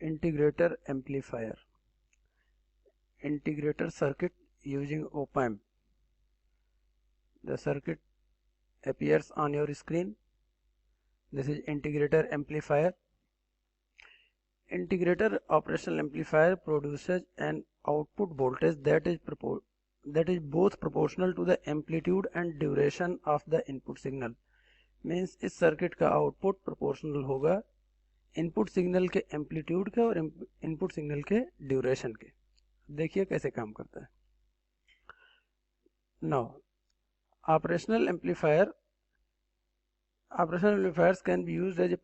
integrator amplifier, integrator circuit using op-amp. The circuit appears on your screen. This is integrator amplifier. Integrator operational amplifier produces an output voltage that is both proportional to the amplitude and duration of the input signal. Means इस circuit का output proportional होगा input signal के amplitude के और input signal के duration के. देखिए कैसे काम करता है. Now operational amplifiers can be used as a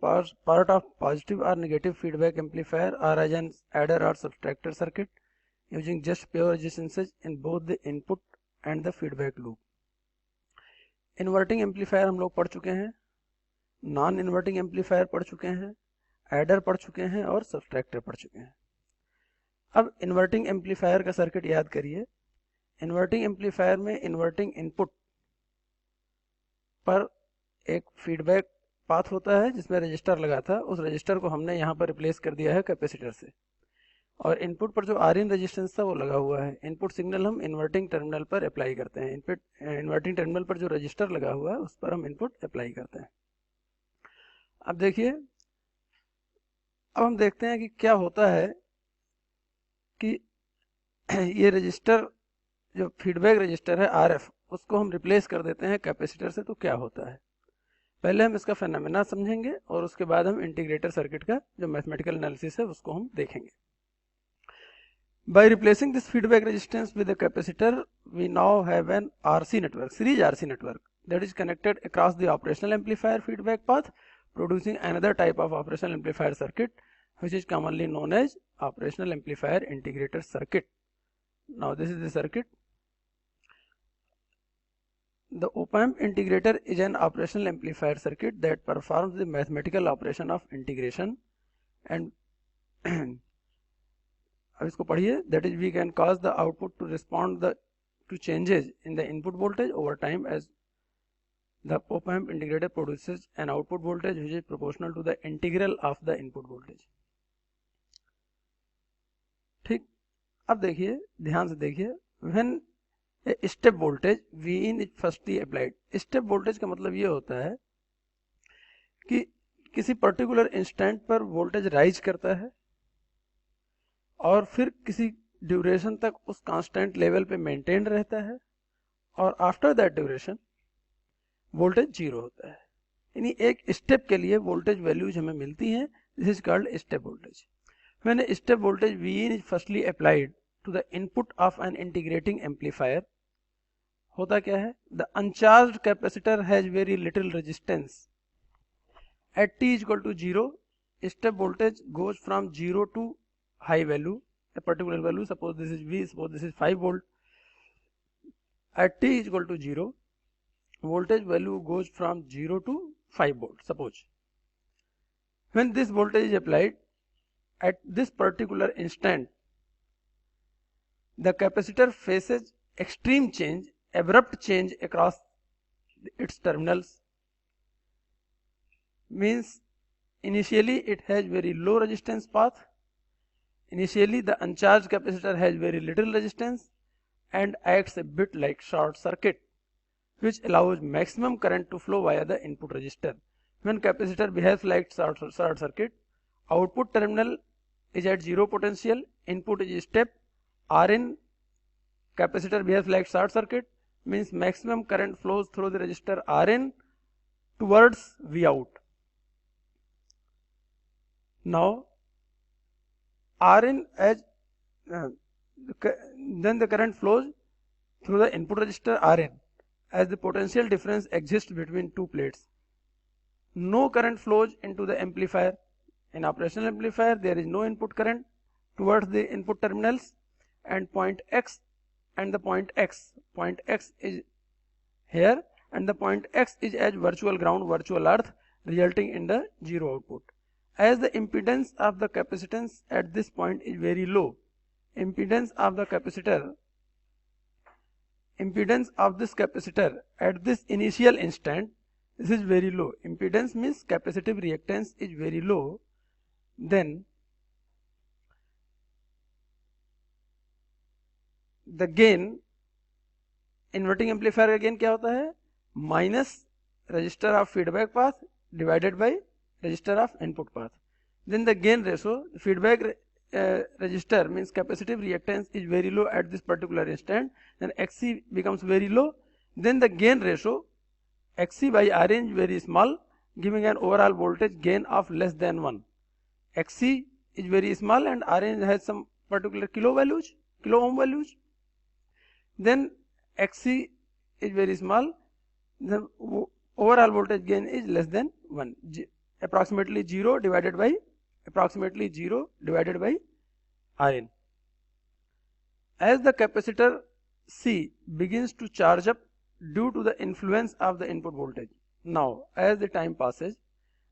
part of positive or negative feedback amplifier or as an adder or subtractor circuit using just pure resistances in both the input and the feedback loop. Inverting amplifier हम लोग पढ़ चुके हैं, non inverting amplifier पढ़ चुके हैं, adder पढ़ चुके हैं और सब्सट्रैक्टर पढ़ चुके हैं. अब इन्वर्टिंग एम्पलीफायर का सर्किट याद करिए. इन्वर्टिंग एम्पलीफायर में इन्वर्टिंग इनपुट पर एक फीडबैक पाथ होता है जिसमें रजिस्टर लगा था. उस रजिस्टर को हमने यहाँ पर रिप्लेस कर दिया है कैपेसिटर से, और इनपुट पर जो आर इन रजिस्टेंस था वो लगा हुआ है. इनपुट सिग्नल हम इन्वर्टिंग टर्मिनल पर अप्लाई करते हैं. इन्वर्टिंग टर्मिनल पर जो रजिस्टर लगा हुआ है उस पर हम इनपुट अप्लाई करते हैं. अब देखिए, अब हम देखते हैं कि क्या होता है कि ये रजिस्टर जो फीडबैक रजिस्टर है आरएफ, उसको हम रिप्लेस कर देते हैं कैपेसिटर से, तो क्या होता है. पहले हम इसका फेनोमेना समझेंगे और उसके बाद हम इंटीग्रेटर सर्किट का जो मैथमेटिकल एनालिसिस है उसको हम देखेंगे. By replacing this feedback resistance with a capacitor, we now have an RC network, series RC network, that is connected across the operational amplifier feedback path, producing another type of operational amplifier circuit, which is commonly known as operational amplifier integrator circuit. Now this is the circuit. The op-amp integrator is an operational amplifier circuit that performs the mathematical operation of integration, and अब इसको पढ़िए. That is we can cause the output to respond to changes in the input voltage over time as the op-amp integrator produces an output voltage which is proportional to the integral of the input voltage. ठीक. अब देखिए, ध्यान से देखिए. When a step voltage V in is firstly applied. Step voltage का मतलब ये होता है कि किसी पर्टिकुलर इंस्टेंट पर वोल्टेज राइज करता है और फिर किसी ड्यूरेशन तक उस कांस्टेंट लेवल पे मेंटेन रहता है, और after that duration voltage zero होता है. यानी एक स्टेप के लिए वोल्टेज वैल्यूज हमें मिलती हैं. This is called step voltage. When step voltage V in is firstly applied to the input of an integrating amplifier, होता क्या है, the uncharged capacitor has very little resistance. At t is equal to 0, step voltage goes from 0 to high value, a particular value, suppose this is V, suppose this is 5 volt. At t is equal to 0, voltage value goes from 0 to 5 volt, suppose. When this voltage is applied at this particular instant, the capacitor faces extreme change, abrupt change across its terminals. Means initially it has very low resistance path. Initially the uncharged capacitor has very little resistance and acts a bit like short circuit, which allows maximum current to flow via the input resistor. When capacitor behaves like short circuit, output terminal is at zero potential, input is step, Rin, capacitor behaves like short circuit, means maximum current flows through the resistor Rin towards Vout. Now Rin as then the current flows through the input resistor Rin as the potential difference exists between two plates. No current flows into the amplifier. In operational amplifier there is no input current towards the input terminals, and point X and the point X is here, and the point X is as virtual ground, virtual earth, resulting in the zero output. As the impedance of the capacitance at this point is very low, impedance of this capacitor at this initial instant, this is very low. Impedance means capacitive reactance is very low. Then the gain, inverting amplifier का gain क्या होता है, minus register of feedback path divided by register of input path. Then the gain ratio, feedback register means capacitive reactance is very low at this particular instant, then Xc becomes very low. Then the gain ratio Xc by Rn is very small, giving an overall voltage gain of less than 1. Xc is very small and Rn has some particular kilo ohm values. Then Xc is very small, the overall voltage gain is less than 1, approximately 0 divided by Rn. As the capacitor C begins to charge up due to the influence of the input voltage. Now, as the time passes,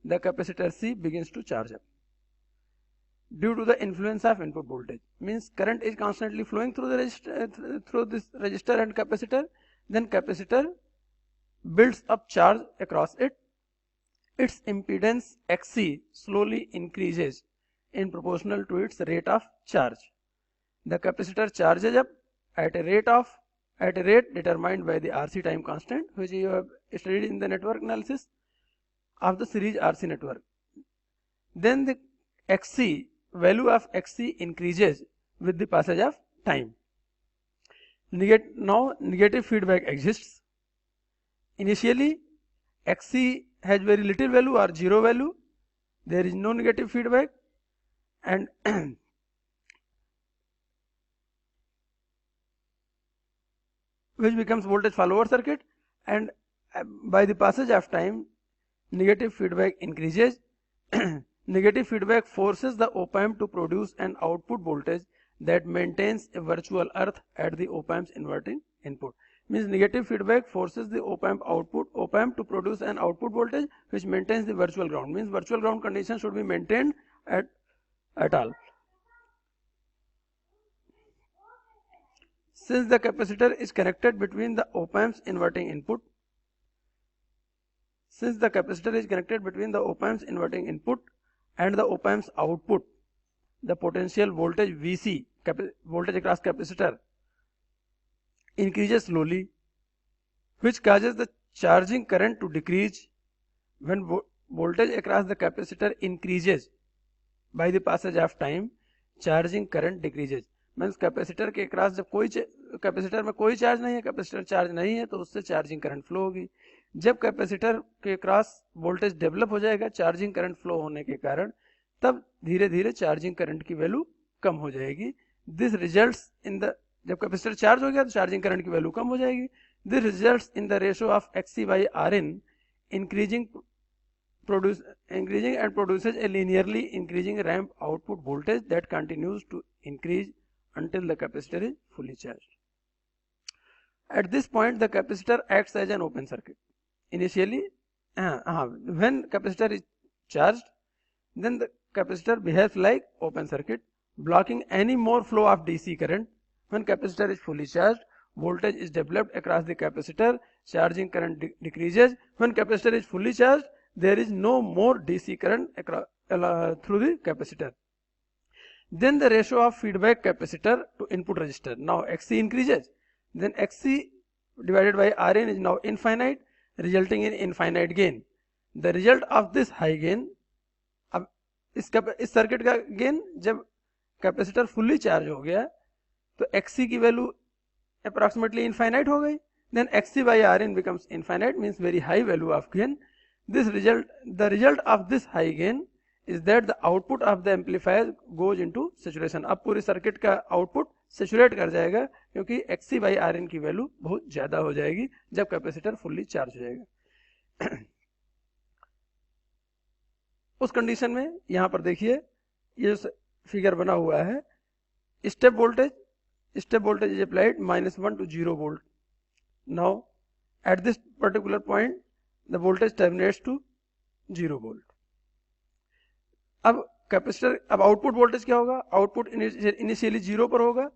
the capacitor C begins to charge up due to the influence of input voltage. Means current is constantly flowing through the resistor, through this resistor and capacitor. Then capacitor builds up charge across it. Its impedance Xc slowly increases in proportional to its rate of charge. The capacitor charges up at a rate determined by the RC time constant, which you have studied in the network analysis of the series RC network. Then the Xc, value of Xc increases with the passage of time. Now negative feedback exists. Initially Xc has very little value or zero value, there is no negative feedback, and which becomes voltage follower circuit, and by the passage of time negative feedback increases. Negative feedback forces the op-amp to produce an output voltage that maintains a virtual earth at the op-amp's inverting input. Means negative feedback forces the op-amp to produce an output voltage which maintains the virtual ground. Means virtual ground condition should be maintained at all. Since the capacitor is connected between the op-amp's inverting input, and the op-amp's output, the potential voltage Vc, voltage across capacitor, increases slowly, which causes the charging current to decrease. When voltage across the capacitor increases by the passage of time, charging current decreases. Means capacitor के across जब capacitor में कोई charge नहीं है, capacitor charge नहीं है, तो उससे चार्जिंग करंट फ्लो होगी. जब कैपेसिटर के अक्रॉस वोल्टेज डेवलप हो जाएगा चार्जिंग करंट फ्लो होने के कारण, तब धीरे धीरे चार्जिंग करंट की वैल्यू कम हो जाएगी. दिस रिजल्ट्स इन द, जब कैपेसिटर चार्ज हो गया तो चार्जिंग करंट की वैल्यू कम हो जाएगी. This results in the ratio of Xc by Rn increasing and produces a linearly increasing ramp output voltage that continues to increase until the capacitor is fully charged. At this point, the capacitor acts as an open circuit. Initially, when capacitor is charged, then the capacitor behaves like open circuit, blocking any more flow of DC current. When capacitor is fully charged, voltage is developed across the capacitor, charging current decreases. When capacitor is fully charged, there is no more DC current through the capacitor. Then the ratio of feedback capacitor to input resistor, now Xc increases. Then Xc divided by Rn is now infinite, resulting in infinite gain. The result of this high gain, अब इस circuit का gain जब capacitor fully charge हो गया तो Xc की value approximately infinite हो गई. Then Xc by Rn becomes infinite, means very high value of gain. The result of this high gain is that the output of the amplifier goes into saturation. अब पूरी circuit का output saturate कर जाएगा क्योंकि Xc by Rn की value बहुत ज्यादा हो जाएगी जब कैपेसिटर फुल्ली चार्ज हो जाएगा. उस कंडीशन में यहां पर देखिए ये फिगर बना हुआ है. Step voltage is applied -1 to 0 volt. Now at this particular point the voltage terminates to 0 volt. अब कैपेसिटर, अब आउटपुट वोल्टेज क्या होगा, आउटपुट इनिशियली 0 पर होगा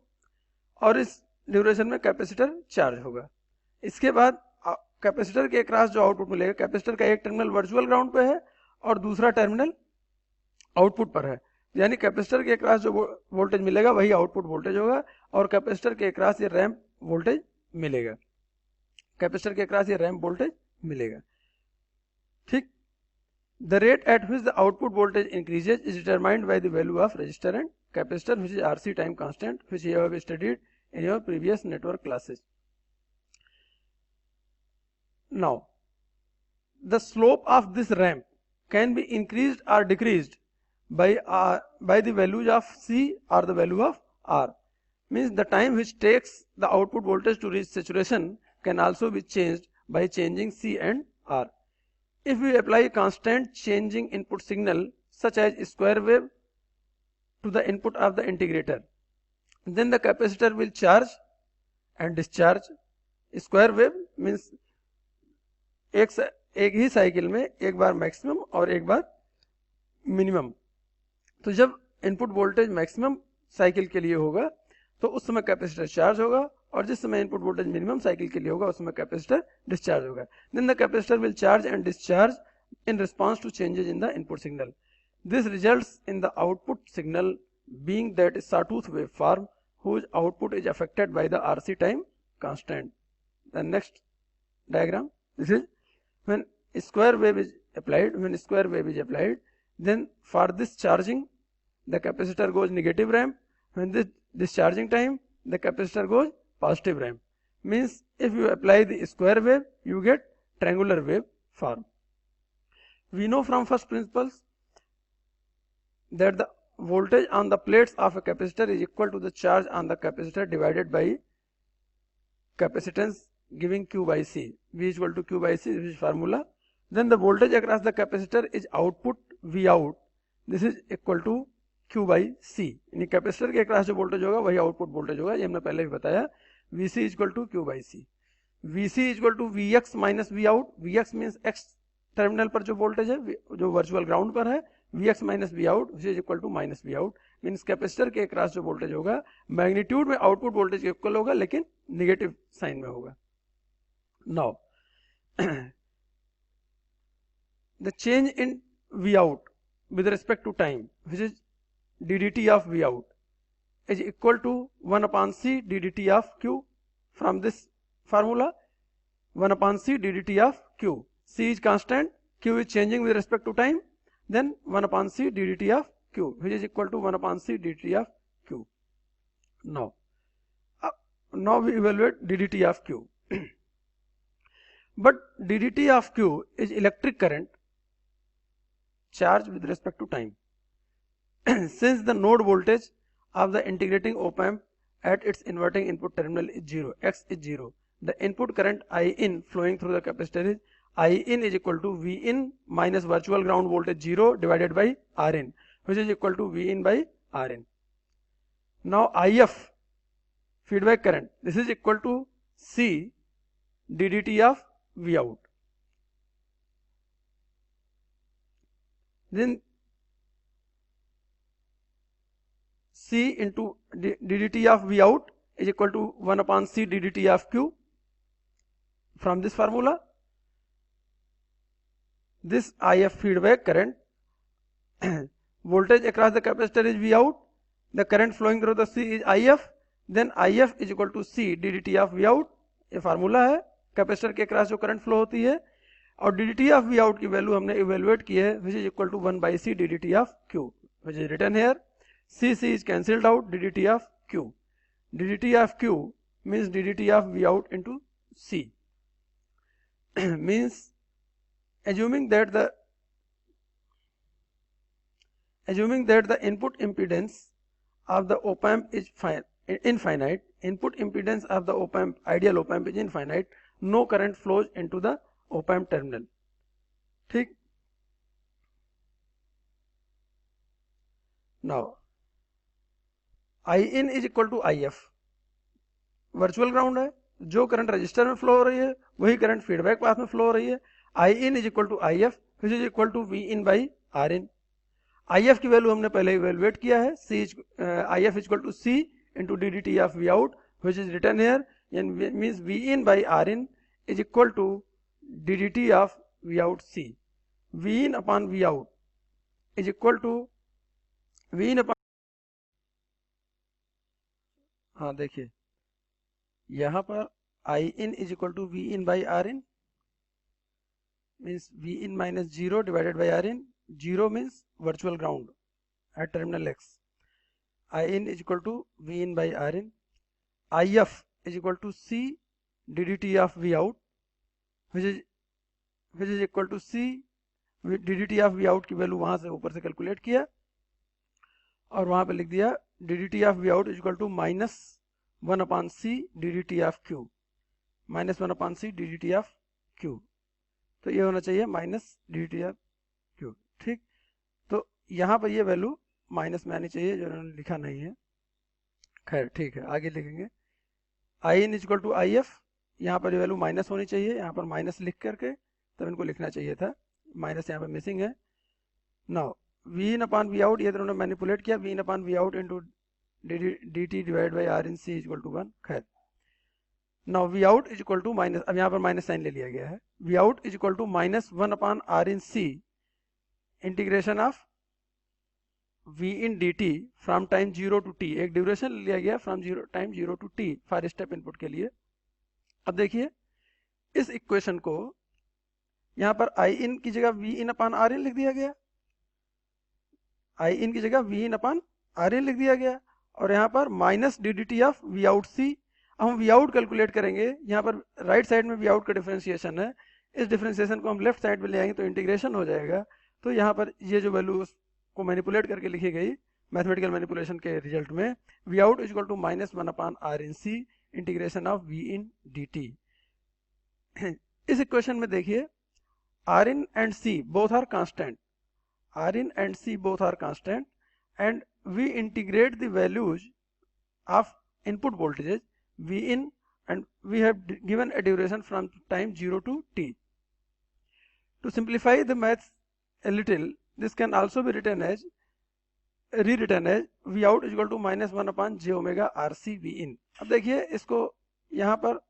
और इस ड्यूरेशन में कैपेसिटर चार्ज होगा. इसके बाद कैपेसिटर के अक्रॉस जो आउटपुट मिलेगा, कैपेसिटर का एक टर्मिनल वर्चुअल ग्राउंड पे है और दूसरा टर्मिनल आउटपुट पर है, यानी कैपेसिटर के अक्रॉस जो वोल्टेज मिलेगा वही आउटपुट वोल्टेज होगा और कैपेसिटर के अक्रॉस ये रैंप वोल्टेज मिलेगा, कैपेसिटर के अक्रॉस ये रैंप वोल्टेज मिलेगा। ठीक, the rate at which the output voltage increases is determined by the value of register and capacitor which is RC time constant which you have studied in your previous network classes. Now, the slope of this ramp can be increased or decreased by the values of C or the value of R. Means the time which takes the output voltage to reach saturation can also be changed by changing C and R. If we apply constant changing input signal such as square wave to the input of the integrator, then the capacitor will charge and discharge. Square wave means एक ही cycle में एक बार maximum और एक बार minimum. तो जब input voltage maximum cycle के लिए होगा तो उस समय कैपेसिटर चार्ज होगा, और जिस समय इनपुट वोल्टेज मिनिमम साइकिल के लिए होगा उस समय कैपेसिटर डिस्चार्ज होगा। Then the capacitor will charge and discharge in response to changes in the input signal. This results in the output signal being that sawtooth waveform whose output is affected by the RC time constant. The next diagram, this is when square wave is applied. When square wave is applied, then for this charging the capacitor goes negative ramp. When this discharging time the capacitor goes positive ramp. Means if you apply the square wave you get triangular wave form. We know from first principles that the voltage on the plates of a capacitor is equal to the charge on the capacitor divided by capacitance giving Q by C. V is equal to Q by C, this is formula. Then the voltage across the capacitor is output V out, this is equal to Q by C. यानी capacitor के across जो voltage होगा वही output voltage होगा, ये हमने पहले भी बताया। VC is equal to Q by C. VC is equal to Vx minus V out. Vx means X terminal पर जो वोल्टेज है जो वर्चुअल ग्राउंड पर है, Vx minus V out which is equal to minus V out. Means capacitor के across जो voltage होगा magnitude में आउटपुट वोल्टेज के इक्वल होगा लेकिन निगेटिव साइन में होगा। Now the change in V out with respect to time which is ddT of V out is equal to 1 upon C ddT of Q. From this formula 1 upon C ddT of Q. C is constant, Q is changing with respect to time, then 1 upon C ddT of Q which is equal to 1 upon C ddT of Q. Now we evaluate ddT of Q. But ddT of Q is electric current charge with respect to time. Since the node voltage of the integrating op amp at its inverting input terminal is 0, X is 0, the input current I in flowing through the capacitor is I in is equal to V in minus virtual ground voltage 0 divided by R in, which is equal to V in by R in. Now IF feedback current, this is equal to C ddT of V out. Then C into ddT of V out is equal to 1 upon C ddT of Q. From this formula, this IF feedback current, voltage across the capacitor is V out, the current flowing through the C is IF, then IF is equal to C ddT of V out. ये formula है capacitor के across जो current flow होती है, और ddT of V out की value हमने evaluate की है which is equal to 1 by C ddT of Q which is written here. C is cancelled out, ddT of Q. ddT of Q means ddT of V out into C. Means assuming that the input impedance of the op amp is infinite, input impedance of the op amp, ideal op amp is infinite, no current flows into the op amp terminal. ठीक, now I in is equal to IF, virtual ground है, जो current register में flow हो रही है वही current feedback path में flow हो रही है। I in is equal to IF which is equal to V in by R in. IF की वैल्यू हमने पहले इवेलुएट किया है, IF is equal to C into ddT of V out which is written here, and means V in by R in is equal to ddT of V out C. V in upon V out is equal to V in upon हाँ देखिए यहाँ पर I in is equal to V in by R in, means V in minus zero divided by R in. Zero means virtual ground at terminal X. I in is equal to V in by R in. I F is equal to C D D T of V out which is equal to C D D T of V out की value वहां से ऊपर से calculate किया और वहां पे लिख दिया D D T of V out is equal to minus 1/c D D T of Q. Minus 1/c D D T of Q, तो ये होना चाहिए minus D D T of Q. ठीक, तो यहाँ पर ये वैल्यू माइनस में आनी चाहिए जो उन्होंने लिखा नहीं है. खैर ठीक है, आगे लिखेंगे. I in is equal to I F, यहाँ पर ये वैल्यू माइनस होनी चाहिए. यहाँ पर माइनस लिख करके तब इनको लिखना चाहिए था, माइनस यहाँ पर मिसिंग है. Now V in upon V out, ये तो उन्होंने मैनिपुलेट किया. V in upon V out into D T divide by R in C is equal to 1. खैर now V out is equal to minus, अब यहाँ पर minus sign ले लिया गया है. V out is equal to minus 1/r in C integration of V in D T from time 0 to t. एक duration लिया गया from time 0 to t for step input के लिए. अब देखिए इस इक्वेशन को यहाँ पर आई इन की जगह we in upon are in लिख दिया गया. आई इन की जगह we in upon are in लिख दिया गया और यहाँ पर minus D D T of V out C. अब हम वी आउट कैलकुलेट करेंगे. यहाँ पर राइट साइड में वी आउट का डिफरेंशिएशन है, इस डिफरेंशिएशन को हम लेफ्ट साइड में ले आएंगे तो इंटीग्रेशन हो जाएगा. तो यहाँ पर ये जो वैल्यू को मैनिपुलेट करके लिखी गई मैथमेटिकल मैनिपुलेशन के रिजल्ट में, V out is equal to minus 1/r in C integration of V in D T. इस इक्वेशन में देखिए R in and C both are constant. R in and C both are constant and we integrate the values of input voltages V in and we have given a duration from time 0 to t. To simplify the maths a little, this can also be rewritten as V out is equal to minus 1/j omega RC V in. अब देखिए इसको यहाँ पर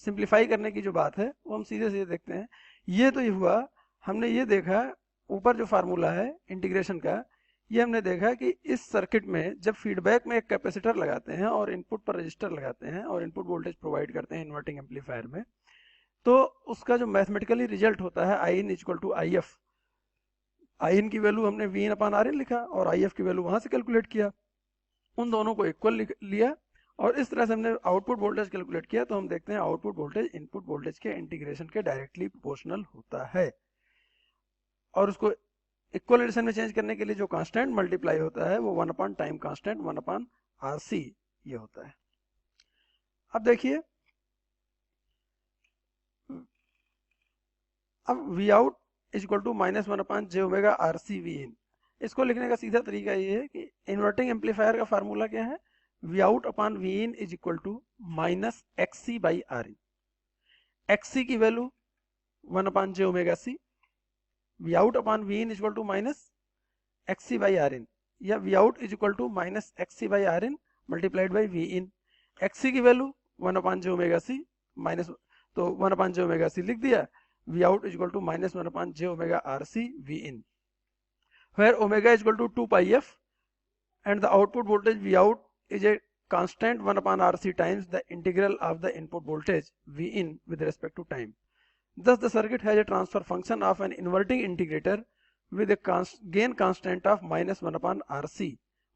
simplify करने की जो बात है वो हम सीधे सीधे देखते हैं. ये तो ये हुआ, हमने ये देखा ऊपर जो फार्मूला है इंटीग्रेशन का, ये हमने देखा कि इस सर्किट में जब फीडबैक में एक कैपेसिटर लगाते हैं और इनपुट पर रजिस्टर लगाते हैं और इनपुट वोल्टेज प्रोवाइड करते हैं इन्वर्टिंग एम्पलीफायर में, तो उसका जो मैथमेटिकली रिजल्ट होता है I in equal to I F. I in की वैल्यू हमने we in upon are in लिखा और आई एफ की वैल्यू वहां से कैलकुलेट किया, उन दोनों को इक्वल लिया और इस तरह से हमने आउटपुट वोल्टेज कैलकुलेट किया. तो हम देखते हैं आउटपुट वोल्टेज इनपुट वोल्टेज के इंटीग्रेशन के डायरेक्टली प्रोपोर्शनल होता है और उसको इक्वल एडिशन में चेंज करने के लिए जो कांस्टेंट मल्टीप्लाई होता है वो 1 टाइम कांस्टेंट 1/RC ये होता है. अब देखिए अब V out is equal to minus 1/j omega RC V in. इसको लिखने का सीधा तरीका ये है कि इन्वर्टिंग एम्पलीफायर का फार्मूला क्या है, V out upon V in is equal to minus XC by R in. XC की value 1/j omega C, V out upon V in is equal to minus XC by R in, या V out is equal to minus XC by R in multiplied by V in. XC की value 1/j omega C minus, तो 1/j omega C लिख दिया. V out is equal to minus 1/j omega RC V in, where omega is equal to 2 pi f and the output voltage V out is a constant 1/RC times the integral of the input voltage V in with respect to time. Thus, the circuit has a transfer function of an inverting integrator with a gain constant of minus 1/RC.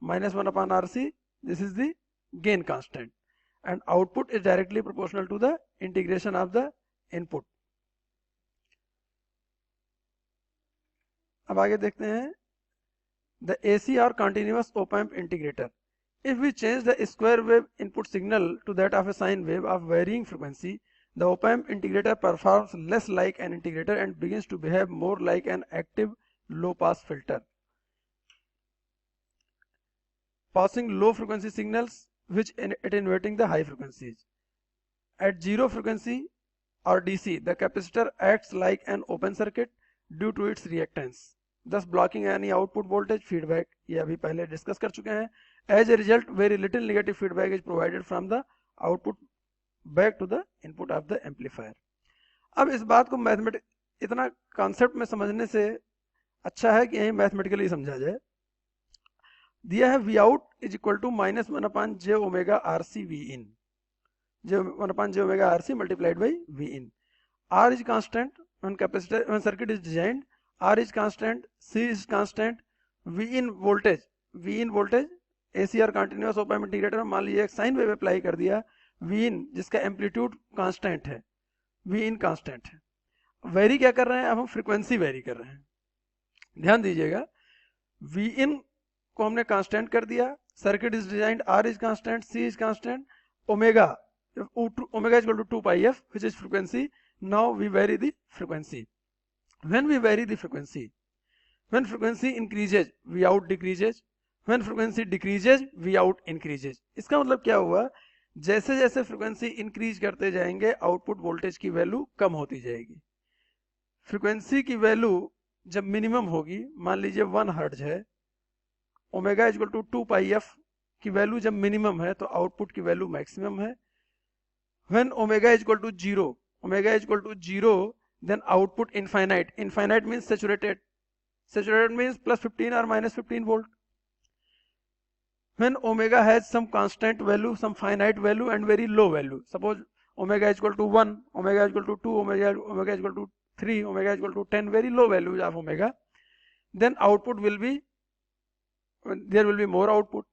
Minus 1/RC, this is the gain constant, and output is directly proportional to the integration of the input. अब आगे देखते हैं the AC or continuous op-amp integrator. If we change the square wave input signal to that of a sine wave of varying frequency, the op-amp integrator performs less like an integrator and begins to behave more like an active low-pass filter, passing low frequency signals which at inverting the high frequencies. At zero frequency or DC, the capacitor acts like an open circuit due to its reactance, thus blocking any output voltage feedback. ये अभी पहले discuss कर चुके हैं. As a result, very little negative feedback is provided from the output back to the input of the amplifier. अब इस बात को इतना कॉन्सेप्ट में समझने से अच्छा है कि यही मैथमेटिकली समझा जाए. दिया है V out is equal to -1/j omega R C V in, j 1/j omega R C multiplied by V in. R is constant when capacitor when circuit is designed, R is constant, C is constant, V in voltage ACR continuous op amp integrator में मान लीजिए एक sine wave apply कर दिया, V in जिसका amplitude constant है, V in constant है. Very क्या कर रहे हैं, अब हम फ्रीक्वेंसी वेरी कर रहे हैं. ध्यान दीजिएगा, V in को हमने कांस्टेंट कर दिया, circuit is designed, R is constant, C is constant, omega is equal to 2 pi f which is frequency. Now we vary the frequency. When we vary the frequency, when frequency increases, V out decreases. When frequency decreases, V out increases. इसका मतलब क्या हुआ, जैसे जैसे frequency increase करते जाएंगे output voltage की value कम होती जाएगी. फ्रीक्वेंसी की वैल्यू जब मिनिमम होगी, मान लीजिए 1 हर्ट्ज है, omega is equal to 2 pi F की वैल्यू जब मिनिमम है तो आउटपुट की वैल्यू मैक्सिमम है. When omega is equal to 0, then output infinite. Infinite means saturated. Saturated means plus 15 or minus 15 volt. When omega has some constant value, some finite value and very low value. Suppose omega is equal to 1, omega is equal to 2, omega is equal to 3, omega is equal to 10, very low values of omega. Then output will be, there will be more output.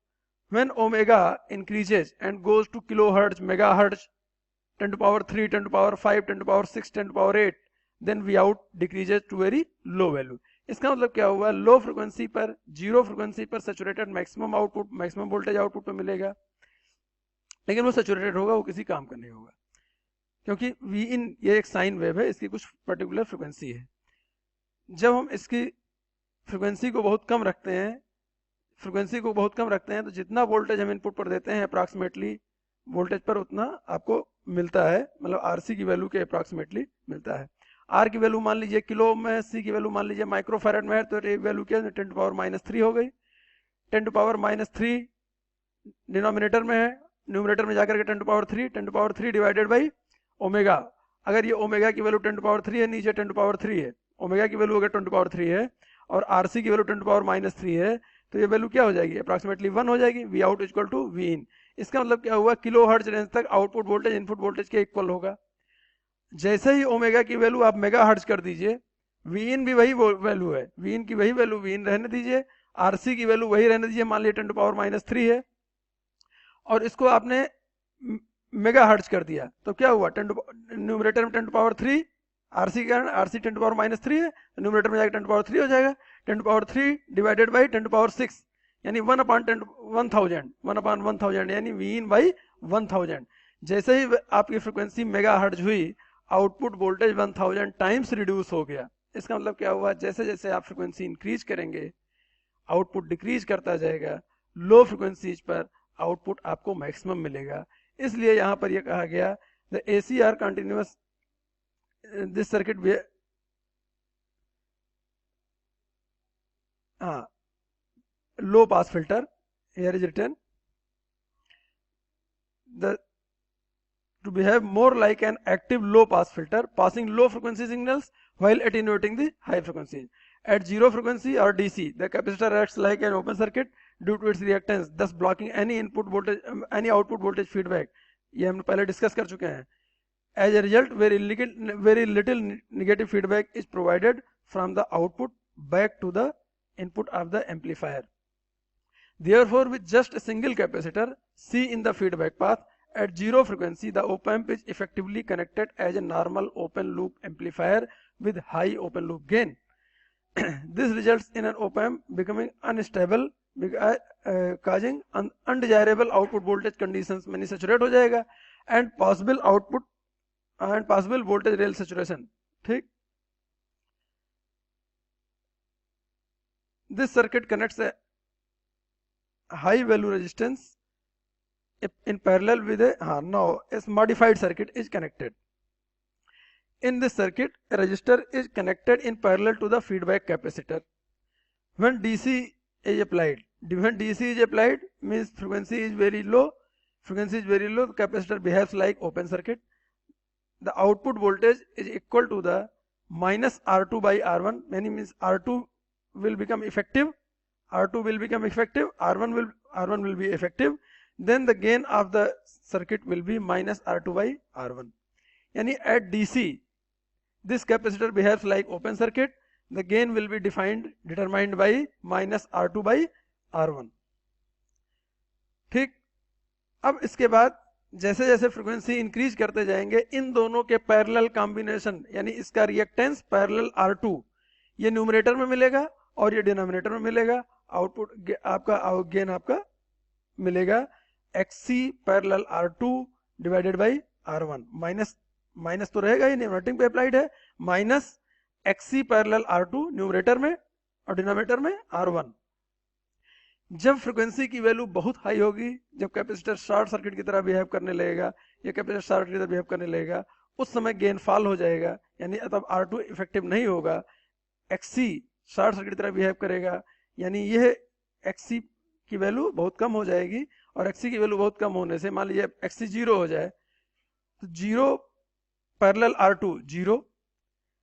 When omega increases and goes to kilohertz, megahertz, 10 to power 3, 10 to power 5, 10 to power 6, 10 to power 8, then V out decreases to very low value. इसका मतलब क्या हुआ, low frequency पर, zero frequency पर saturated maximum output, maximum voltage output पे मिलेगा, लेकिन वो सैचुरेटेड होगा, वो किसी काम का नहीं होगा, क्योंकि V in ये एक साइन वेव है, इसकी कुछ पर्टिकुलर फ्रीक्वेंसी है. जब हम इसकी फ्रीक्वेंसी को बहुत कम रखते हैं, तो जितना वोल्टेज हम इनपुट पर देते हैं अप्रॉक्सीमेटली वोल्टेज पर उतना आपको मिलता है, मतलब आरसी की वैल्यू के अप्रॉक्सीमेटली मिलता है. आर की वैल्यू मान लीजिए किलो में, सी की वैल्यू मान लीजिए माइक्रोफैरड में है, तो ये वैल्यू क्या है, 10 टू पावर -3 हो गई. 10 टू पावर -3 डिनोमिनेटर में है, न्यूमरेटर में जाकर के 10 to power 3 divided by omega. अगर ये ओमेगा की वैल्यू 10 टू पावर 3 है, नीचे 10 टू पावर 3 है, ओमेगा की वैल्यू अगर 10 टू पावर 3 है और आरसी की वैल्यू 10 टू पावर -3 है, तो ये वैल्यू क्या हो जाएगी, अप्रॉक्सीमेटली 1 हो जाएगी. V out equal to V in. इसका मतलब क्या हुआ, किलो हर्ट्ज रेंज तक आउटपुट वोल्टेज इनपुट वोल्टेज के इक्वल होगा. जैसे ही ओमेगा की वैल्यू आप मेगा हर्ट्ज कर दीजिए, वी इन भी वही वैल्यू है, वी इन की वही वैल्यू वी इन रहने दीजिए, आरसी की वैल्यू वही रहने दीजिए, मान लीजिए 10 टू पावर -3 है, और इसको आपने मेगा हर्ट्ज कर दिया, तो क्या हुआ, न्यूमरेटर में 10 टू पावर 3, आरसी के कारण आरसी 10 टू पावर -3 है, तो न्यूमरेटर में जाकर 10 टू पावर 3 हो जाएगा. 10 to power 3 divided by 10 to power 6, यानी 1/1000 यानी वी इन बाई 1000. जैसे ही आपकी फ्रीक्वेंसी मेगा हर्ट्ज हुई, आउटपुट वोल्टेज 1000 टाइम्स रिड्यूस हो गया. इसका मतलब क्या हुआ, जैसे जैसे आप फ्रीक्वेंसी इंक्रीज करेंगे आउटपुट डिक्रीज करता जाएगा, लो फ्रीक्वेंसीज पर आउटपुट आपको मैक्सिमम मिलेगा. इसलिए यहाँ पर यह कहा गया the ACR continuous this circuit, हाँ, low pass filter, here is written to behave more like an active low pass filter, passing low frequency signals while attenuating the high frequencies. At zero frequency or DC, the capacitor acts like an open circuit due to its reactance, thus blocking any input voltage, any output voltage feedback. ये हम पहले discuss कर चुके हैं. As a result, very little negative feedback is provided from the output back to the input of the amplifier. Therefore, with just a single capacitor C in the feedback path at zero frequency, the op-amp is effectively connected as a normal open loop amplifier with high open loop gain. This results in an op-amp becoming unstable, causing undesirable output voltage conditions में saturate हो जाएगा and possible output and possible voltage rail saturation. ठीक. This circuit connects a high value resistance in parallel with a now a modified circuit is connected. In this circuit, a resistor is connected in parallel to the feedback capacitor. When DC is applied, means frequency is very low, the capacitor behaves like open circuit. The output voltage is equal to the minus R2 by R1, means R2 will become effective, R2 will become effective, R1 will be effective, then the gain of the circuit will be minus R2 by R1. Yani at DC, this capacitor behaves like open circuit, the gain will be determined by minus R2 by R1. ठीक, अब इसके बाद जैसे जैसे frequency increase करते जाएंगे, इन दोनों के पैरेलल कॉम्बिनेशन यानी इसका रिएक्टेंस पैरेलल R2 ये न्यूमरेटर में मिलेगा और ये डिनोमिनेटर में मिलेगा, आउटपुट आपका गेन आपका मिलेगा XC parallel R2 divided by R1, minus तो रहेगा, ये इन्वर्टिंग पे अप्लाइड है, minus XC parallel R2 numerator में और डिनोमिनेटर में R1। जब फ्रीक्वेंसी की वैल्यू बहुत हाई होगी, जब कैपेसिटर शॉर्ट सर्किट की तरह बिहेव करने लगेगा या कैपेसिटर शॉर्ट की तरह बिहेव करने लगेगा, उस समय गेन फॉल हो जाएगा, यानी तब R2 इफेक्टिव नहीं होगा, XC शॉर्ट सर्किट की तरह बिहेव करेगा, यानी यह XC की वैल्यू बहुत कम हो जाएगी, और XC की वैल्यू बहुत कम होने से मान लीजिए XC 0 हो जाए तो 0 पैरेलल R2 0।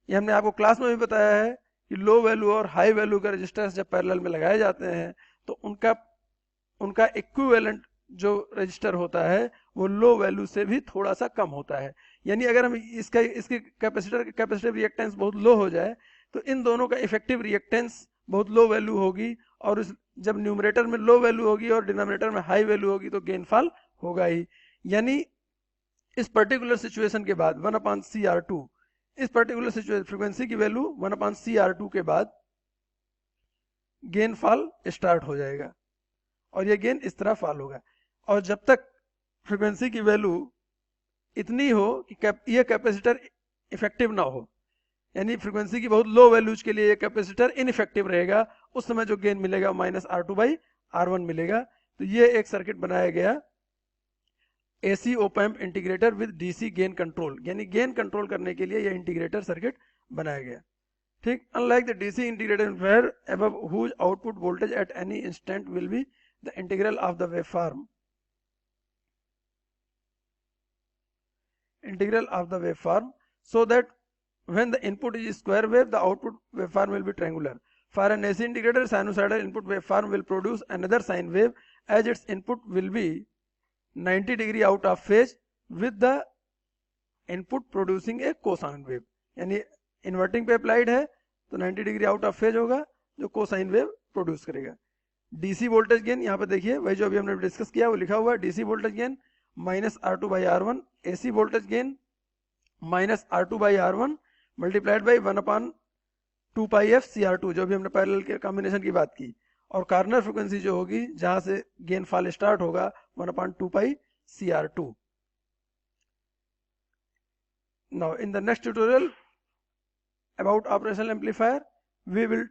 ये हमने आपको क्लास में भी बताया है कि लो वैल्यू और हाई वैल्यू का रजिस्टर्स जब पैरेलल में लगाए जाते हैं तो उनका इक्विवेलेंट जो रजिस्टर होता है वो लो वैल्यू से भी थोड़ा सा कम होता है। यानी अगर हम इसके कैपेसिटिव रिएक्टेंस बहुत लो हो जाए तो इन दोनों का इफेक्टिव रिएक्टेंस बहुत लो वैल्यू होगी, और जब न्यूमरेटर में लो वैल्यू होगी और डिनोमिनेटर में हाई वैल्यू होगी तो गेन फॉल होगा ही। यानी इस पर्टिकुलर सिचुएशन के बाद 1/CR2, इस पर्टिकुलर सिचुएशन फ्रीक्वेंसी की वैल्यू 1/CR2 के बाद गेन फॉल स्टार्ट हो जाएगा, और ये गेन इस तरह फॉल होगा। और जब तक फ्रीक्वेंसी की वैल्यू इतनी हो कि ये कैपेसिटर इफेक्टिव ना हो, यानी फ्रीक्वेंसी की बहुत लो वैल्यूज के लिए ये कैपेसिटर इनइफेक्टिव रहेगा, उस समय जो गेन मिलेगा माइनस R2 बाई R1 मिलेगा। तो ये एक सर्किट बनाया गया AC op-amp integrator with DC gain control, यानी गेन कंट्रोल करने के लिए ये इंटीग्रेटर सर्किट बनाया गया। ठीक, unlike the DC integrated amplifier above whose output voltage at any instant will be the integral of the waveform, so that when the input is square wave, the output waveform will be triangular. For an AC integrator, sinusoidal input waveform will produce another sine wave as its input will be 90 degree out of phase with the input producing a cosine wave। यानी inverting पे applied है तो 90 degree out of phase होगा जो cosine wave produce करेगा। DC voltage gain यहाँ पे देखिए वही जो अभी हमने डिस्कस किया वो लिखा हुआ है, DC voltage gain minus R2 by R1, AC voltage gain minus R2 by R1 multiplied by 1/2 pi f CR2, जो भी हमने पैरेलल के कॉम्बिनेशन की बात की, और कार्नर फ्रीक्वेंसी जो होगी जहां से गेन फॉल स्टार्ट होगा 1/2 पाई CR2। Now in the next tutorial about operational amplifier, we will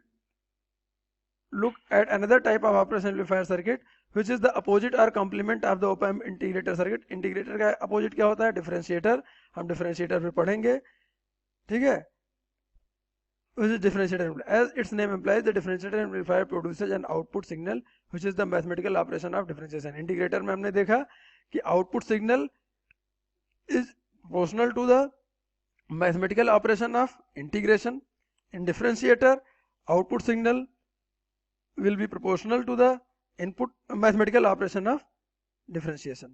look at another type of operational amplifier circuit which is the opposite or complement of the op-amp integrator circuit। Integrator का opposite क्या होता है? Differentiator. हम differentiator पे पढ़ेंगे, ठीक है। which is differentiator amplifier. As its name implies, the differentiator amplifier produces an output signal which is the mathematical operation of differentiation। Integrator में हमने देखा कि output signal is proportional to the mathematical operation of integration. In differentiator, output signal will be proportional to the input mathematical operation of differentiation।